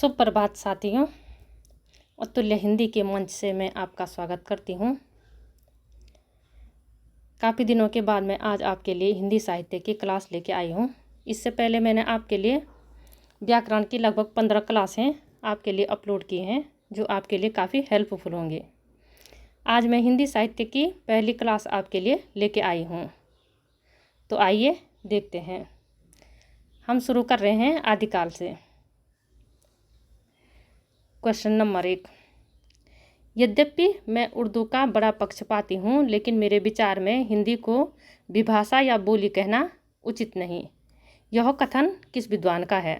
सुप्रभात साथियों, अतुल्य हिंदी के मंच से मैं आपका स्वागत करती हूँ। काफ़ी दिनों के बाद मैं आज आपके लिए हिंदी साहित्य की क्लास लेके आई हूँ। इससे पहले मैंने आपके लिए व्याकरण की लगभग 15 क्लासें आपके लिए अपलोड की हैं, जो आपके लिए काफ़ी हेल्पफुल होंगे। आज मैं हिंदी साहित्य की पहली क्लास आपके लिए लेके आई हूँ, तो आइए देखते हैं। हम शुरू कर रहे हैं आदिकाल से। Question number 1। यद्यपि मैं उर्दू का बड़ा पक्षपाती हूँ, लेकिन मेरे विचार में हिंदी को विभाषा या बोली कहना उचित नहीं। यह कथन किस विद्वान का है?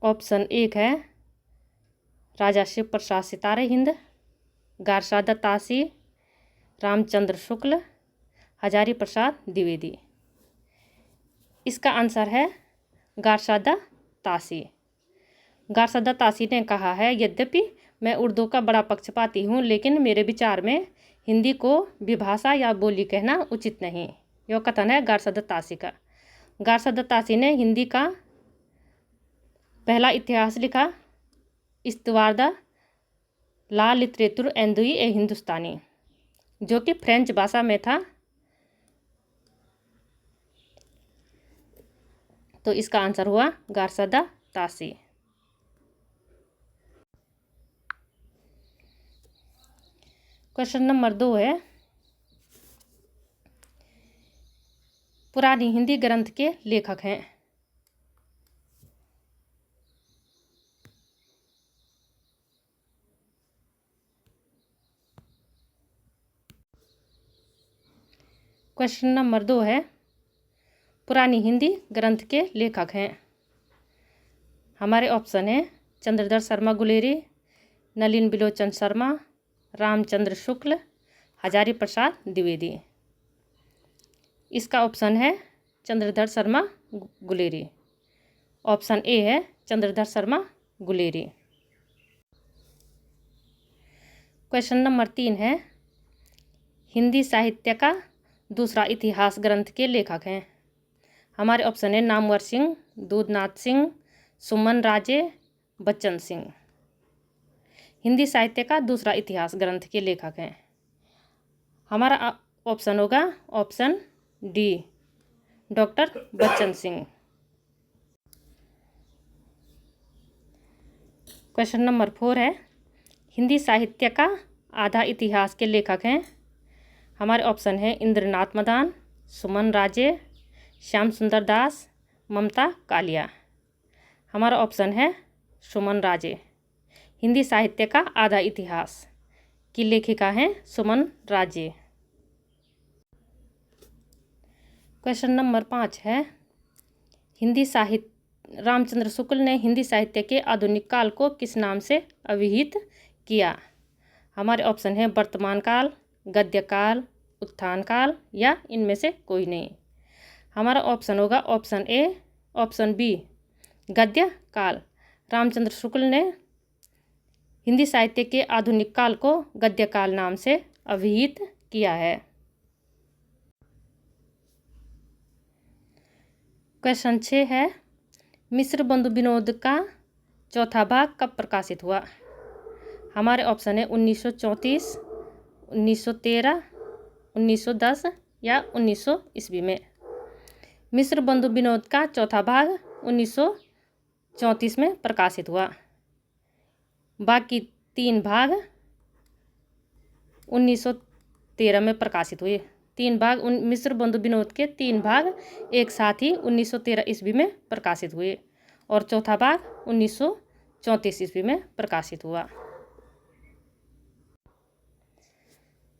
ऑप्शन 1 है राजा शिव प्रसाद सितारे हिंद, गारसादा तासी, रामचंद्र शुक्ल, हजारी प्रसाद द्विवेदी। इसका आंसर है गारसादा तासी। गारसादा तासी ने कहा है, यद्यपि मैं उर्दू का बड़ा पक्षपाती हूँ, लेकिन मेरे विचार में हिंदी को विभाषा या बोली कहना उचित नहीं। यह कथन है गारसादा तासी का। गारसादा तासी ने हिंदी का पहला इतिहास लिखा, इस्तवार द ला लिटरेचर एंदुई ए हिंदुस्तानी, जो कि फ्रेंच भाषा में था। तो इसका आंसर हुआ गारसादा तासी। क्वेश्चन नंबर 2 है, पुरानी हिंदी ग्रंथ के लेखक हैं। क्वेश्चन नंबर 2 है, पुरानी हिंदी ग्रंथ के लेखक हैं। हमारे ऑप्शन है चंद्रधर शर्मा गुलेरी, नलिन बिलोचन शर्मा, रामचंद्र शुक्ल, हजारी प्रसाद द्विवेदी। इसका ऑप्शन है चंद्रधर शर्मा गुलेरी। ऑप्शन ए है चंद्रधर शर्मा गुलेरी। क्वेश्चन नंबर 3 है, हिंदी साहित्य का दूसरा इतिहास ग्रंथ के लेखक हैं। हमारे ऑप्शन है नामवर सिंह, दूधनाथ सिंह, सुमन राजे, बच्चन सिंह। हिंदी साहित्य का दूसरा इतिहास ग्रंथ के लेखक हैं। हमारा ऑप्शन होगा option D, doctor Bachchan Singh. Question number 4 है, हिंदी साहित्य का आधा इतिहास के लेखक हैं। हमारे ऑप्शन है इंद्रनाथ मदान, सुमन राजे, श्याम सुंदर दास, ममता कालिया। हमारा ऑप्शन है सुमन राजे। हिंदी साहित्य का आधा इतिहास की लेखिका हैं सुमन राजे। क्वेश्चन नंबर 5 है, हिंदी साहित्य रामचंद्र शुक्ल ने हिंदी साहित्य के आधुनिक काल को किस नाम से अभिहित किया? हमारे ऑप्शन है वर्तमान काल, गद्य काल, उत्थान काल या इनमें से कोई नहीं। हमारा ऑप्शन होगा ऑप्शन ए, ऑप्शन बी, गद्य काल। रामचंद्र शुक्ल ने हिंदी साहित्य के आधुनिक काल को गद्य काल नाम से अभिहित किया है। क्वेश्चन 6 है, मिश्र बंधु विनोद का चौथा भाग कब प्रकाशित हुआ? हमारे ऑप्शन है 1934, 1913, 1910 या 1900 ईस्वी में। मिश्र बंधु विनोद का चौथा भाग 1934 में प्रकाशित हुआ। बाकी 3 भाग 1913 में प्रकाशित हुए। 3 भाग मिश्र बंधु विनोद के 3 भाग एक साथ ही 1913 ईस्वी में प्रकाशित हुए और चौथा भाग 1934 ईस्वी में प्रकाशित हुआ।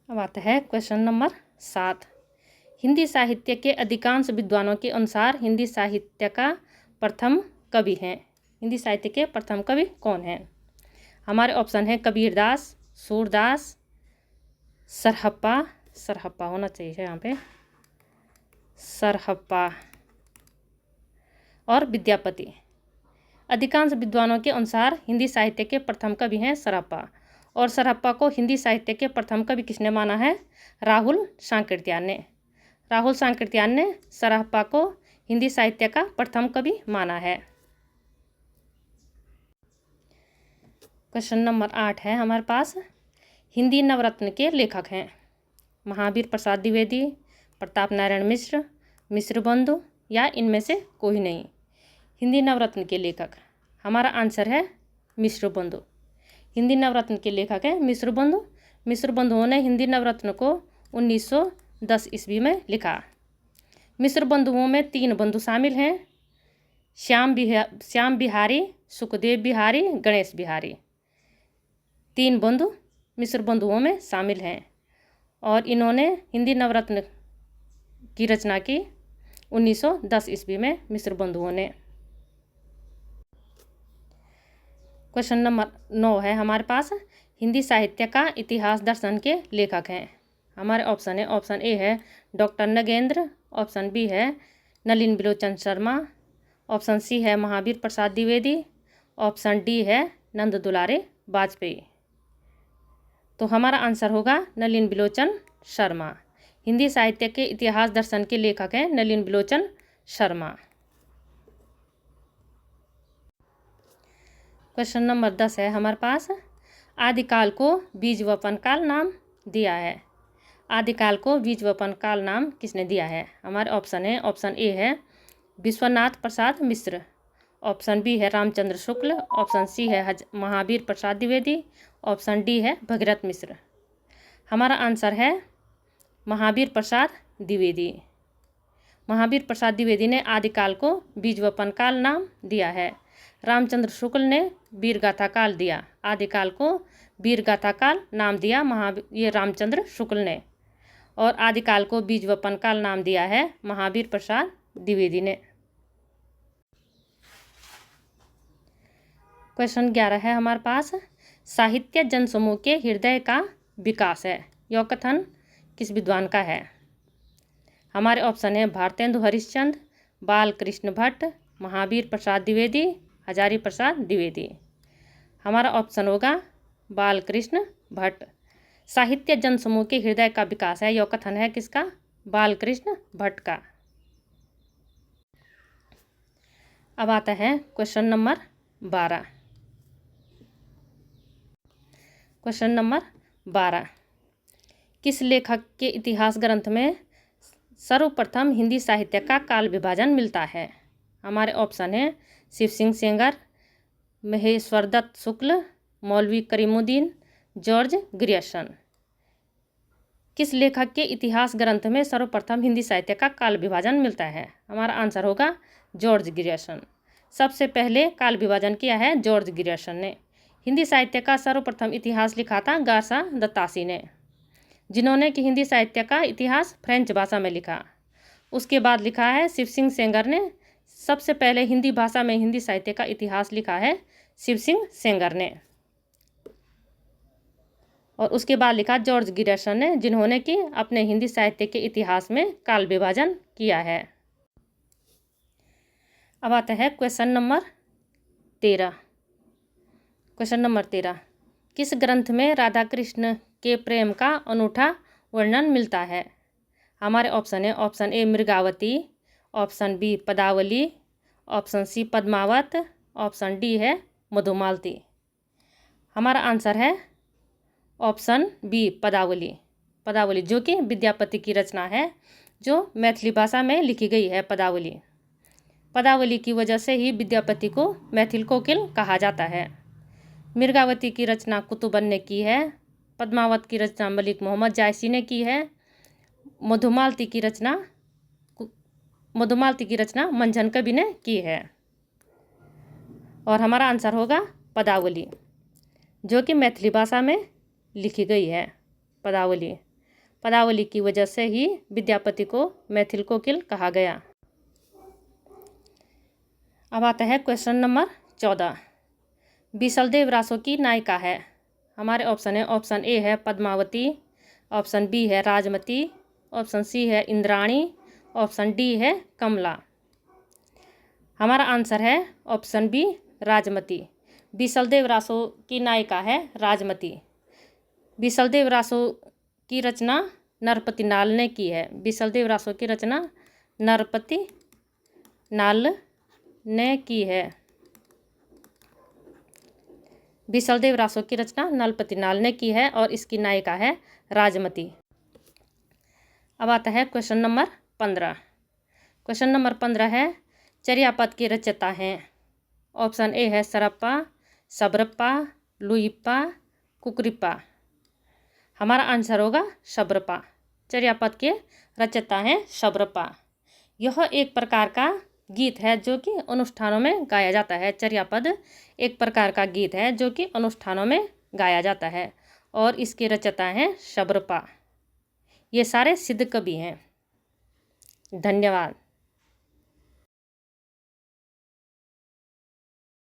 अब आता है क्वेश्चन नंबर 7। हिंदी साहित्य के अधिकांश विद्वानों के अनुसार हिंदी साहित्य का प्रथम कवि हैं। हिंदी साहित्य के प्रथम कवि कौन हैं? हमारे ऑप्शन है कबीरदास, सूरदास, सरहप्पा होना चाहिए यहाँ पे, सरहप्पा और विद्यापति। अधिकांश विद्वानों के अनुसार हिंदी साहित्य के प्रथम कवि हैं सरहप्पा, और सरहप्पा को हिंदी साहित्य के प्रथम कवि किसने माना है? राहुल सांकृत्यायन ने। राहुल सांकृत्यायन ने सरहप्पा को हिंदी साहित्य का प्रथम कवि माना है। क्वेश्चन नंबर 8 है हमारे पास, हिंदी नवरत्न के लेखक हैं महावीर प्रसाद द्विवेदी, प्रताप नारायण मिश्र, मिश्र बंधु या इनमें से कोई नहीं। हिंदी नवरत्न के लेखक हमारा आंसर है मिश्र बंधु। हिंदी नवरत्न के लेखक हैं मिश्र बंधु। मिश्र बंधुओं ने हिंदी नवरत्न को 1910 ईस्वी में लिखा। मिश्र बंधुओं में 3 बंधु शामिल हैं, श्याम बिहारी, सुखदेव बिहारी, गणेश बिहारी। 3 बंधु मिश्र बंधुओं में शामिल हैं और इन्होंने हिंदी नवरत्न की रचना की 1910 ईस्वी में मिश्र बंधुओं ने। क्वेश्चन नंबर 9 है हमारे पास, हिंदी साहित्य का इतिहास दर्शन के लेखक हैं। हमारे ऑप्शन है, ऑप्शन ए है डॉक्टर नगेंद्र, ऑप्शन बी है नलिन बिलोचन शर्मा, ऑप्शन सी है महावीर प्रसाद द्विवेदी, ऑप्शन डी है नंद दुलारे वाजपेयी। तो हमारा आंसर होगा नलिन बिलोचन शर्मा। हिंदी साहित्य के इतिहास दर्शन के लेखक हैं नलिन बिलोचन शर्मा। क्वेश्चन नंबर 10 है हमारे पास, आदिकाल को बीज वपन काल नाम दिया है। आदिकाल को बीज वपन काल नाम किसने दिया है? हमारे ऑप्शन है, ऑप्शन ए है विश्वनाथ प्रसाद मिश्र, ऑप्शन बी है रामचंद्र शुक्ल, ऑप्शन सी है महावीर प्रसाद द्विवेदी, ऑप्शन डी है भगीरथ मिश्र। हमारा आंसर है महावीर प्रसाद द्विवेदी। महावीर प्रसाद द्विवेदी ने आदिकाल को बीज वपन काल नाम दिया है। रामचंद्र शुक्ल ने वीर गाथा काल दिया। आदिकाल को वीर गाथा काल नाम दिया ये रामचंद्र शुक्ल ने, और आदिकाल को बीज वपन काल नाम दिया है महावीर प्रसाद द्विवेदी ने। क्वेश्चन 11 है हमारे पास, साहित्य जनसमूह के हृदय का विकास है। यह कथन किस विद्वान का है? हमारे ऑप्शन है भारतेंदु हरिश्चंद्र, बाल कृष्ण भट्ट, महावीर प्रसाद द्विवेदी, हजारी प्रसाद द्विवेदी। हमारा ऑप्शन होगा बाल कृष्ण भट्ट। साहित्य जनसमूह के हृदय का विकास है, यह कथन है किसका? बाल कृष्ण भट्ट का। अब आता है क्वेश्चन नंबर 12। क्वेश्चन नंबर 12, किस लेखक के इतिहास ग्रंथ में सर्वप्रथम हिंदी साहित्य का काल विभाजन मिलता है? हमारे ऑप्शन है शिव सिंह सेंगर, महेश्वर दत्त शुक्ल, मौलवी करीमुद्दीन, जॉर्ज ग्रियर्सन। किस लेखक के इतिहास ग्रंथ में सर्वप्रथम हिंदी साहित्य का काल विभाजन मिलता है? हमारा आंसर होगा जॉर्ज ग्रियर्सन। सबसे पहले काल विभाजन किया है जॉर्ज ग्रियर्सन ने। हिंदी साहित्य का सर्वप्रथम इतिहास लिखा था गारसा दत्तासी ने, जिन्होंने कि हिंदी साहित्य का इतिहास फ्रेंच भाषा में लिखा। उसके बाद लिखा है शिव सिंह सेंगर ने। सबसे पहले हिंदी भाषा में हिंदी साहित्य का इतिहास लिखा है शिव सिंह सेंगर ने, और उसके बाद लिखा जॉर्ज ग्रियर्सन ने, जिन्होंने कि अपने हिंदी साहित्य के इतिहास में काल विभाजन किया है। अब आता है क्वेश्चन नंबर 13। क्वेश्चन नंबर 13, किस ग्रंथ में राधा कृष्ण के प्रेम का अनूठा वर्णन मिलता है? हमारे ऑप्शन है, option A Mrigavati, option B Padavali, option C Padmavat, option D है मधुमालती। हमारा आंसर है ऑप्शन बी पदावली। पदावली जो कि विद्यापति की रचना है, जो मैथिली भाषा में लिखी गई है। पदावली, पदावली की वजह से ही विद्यापति को मैथिल कोकिल कहा जाता है। मृगावती की रचना कुतुबन ने की है, पद्मावत की रचना मलिक मोहम्मद जायसी ने की है, मधुमालती की रचना मंझन कवि ने की है। और हमारा आंसर होगा पदावली, जो कि मैथिली भाषा में लिखी गई है। पदावली, पदावली की वजह से ही विद्यापति को मैथिल कोकिल कहा गया। अब आता है क्वेश्चन नंबर 14, बीसलदेव रासो की नायिका है। हमारे ऑप्शन है, ऑप्शन ए है पद्मावती, ऑप्शन बी है राजमती, ऑप्शन सी है इंद्राणी, ऑप्शन डी है कमला। हमारा आंसर है ऑप्शन बी राजमती। बीसलदेव रासो की नायिका है राजमती। बीसलदेव रासो की रचना नरपति नाल ने की है। बीसलदेव रासो की रचना नरपति नाल ने की है। बिसलदेव रासो की रचना नलपति नाल ने की है और इसकी नायिका है राजमती। अब आता है क्वेश्चन नंबर 15। क्वेश्चन नंबर 15 है चर्यापद के रचयिता हैं। ऑप्शन ए है सरप्पा, सबरप्पा, लुइप्पा, कुकरिप्पा। हमारा आंसर होगा शबरपा। चर्यापद के रचयिता हैं शबरपा। यह एक प्रकार का गीत है जो कि अनुष्ठानों में गाया जाता है। चर्यापद एक प्रकार का गीत है जो कि अनुष्ठानों में गाया जाता है और इसके रचयिता हैं शबरपा। ये सारे सिद्ध कवि हैं। धन्यवाद।